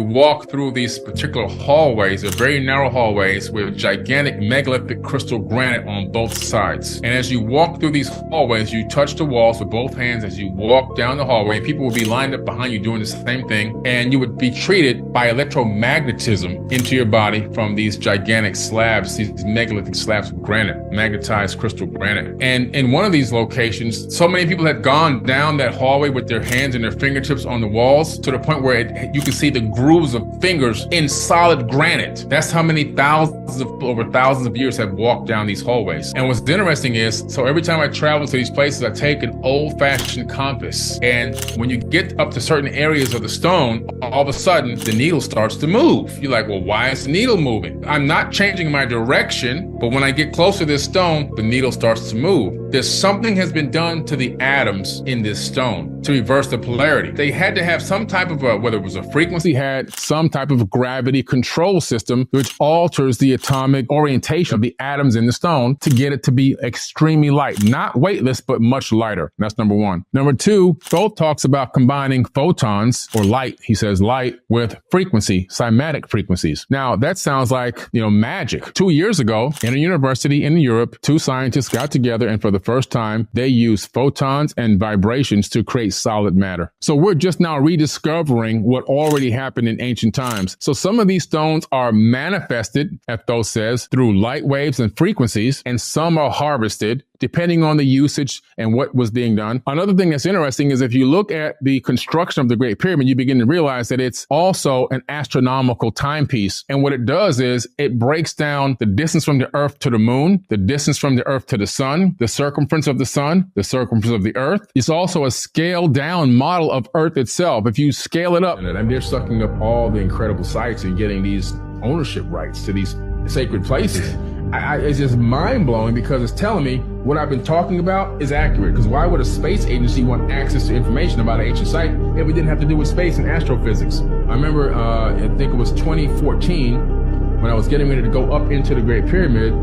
walk through these particular hallways. They're very narrow hallways with gigantic megalithic crystal granite on both sides. And as you walk through these hallways, you touch the walls with both hands as you walk down the hallway. People would be lined up behind you doing the same thing, and you would be treated by electromagnetism into your body from these gigantic slabs, these megalithic slabs of granite, magnetized crystal granite. And in one of these locations, so many people had gone down that hallway with their hands and their fingertips on the walls to the point where you can see the grooves of fingers in solid granite. That's how many over thousands of years have walked down these hallways. And what's interesting is, so every time I travel to these places, I take an old-fashioned compass. And when you get up to certain areas of the stone, all of a sudden, the needle starts to move. You're like, well, why is the needle moving? I'm not changing my direction, but when I get closer to this stone, the needle starts to move. There's something has been done to the atoms in this stone to reverse the polarity. They had to have some type of whether it was a frequency, had some type of gravity control system which alters the atomic orientation of the atoms in the stone to get it to be extremely light, not weightless, but much lighter. That's number one. Number two, Thoth talks about combining photons or light. He says light with frequency, cymatic frequencies. Now that sounds like, magic. 2 years ago in a university in Europe, two scientists got together and for the first time, they used photons and vibrations to create solid matter. So we're just now rediscovering what already happened in ancient times. So some of these stones are manifested, as Thoth says, through light waves and frequencies, and some are harvested depending on the usage and what was being done. Another thing that's interesting is if you look at the construction of the Great Pyramid, you begin to realize that it's also an astronomical timepiece. And what it does is it breaks down the distance from the Earth to the moon, the distance from the Earth to the sun, the circumference of the sun, the circumference of the Earth. It's also a scaled down model of Earth itself. If you scale it up, and they're sucking up all the incredible sites and getting these ownership rights to these sacred places. It's just mind-blowing because it's telling me what I've been talking about is accurate. Because why would a space agency want access to information about an ancient site if it didn't have to do with space and astrophysics? I remember, I think it was 2014, when I was getting ready to go up into the Great Pyramid,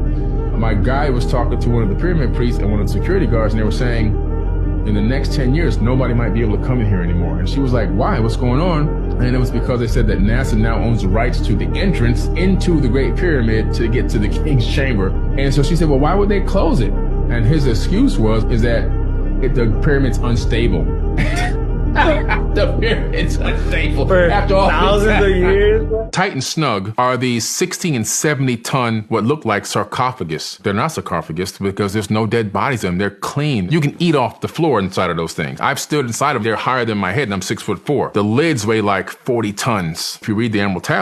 my guide was talking to one of the pyramid priests and one of the security guards, and they were saying, in the next 10 years, nobody might be able to come in here anymore. And she was like, why? What's going on? And it was because they said that NASA now owns the rights to the entrance into the Great Pyramid to get to the King's Chamber. And so she said, well, why would they close it? And his excuse is that the pyramid's unstable. The pyramid's unstable. For after all thousands of years. Tight and snug are these 60 and 70 ton, what look like sarcophagus. They're not sarcophagus because there's no dead bodies in them. They're clean. You can eat off the floor inside of those things. I've stood inside of them. They're higher than my head and I'm 6'4". The lids weigh like 40 tons. If you read the Emerald Tablet,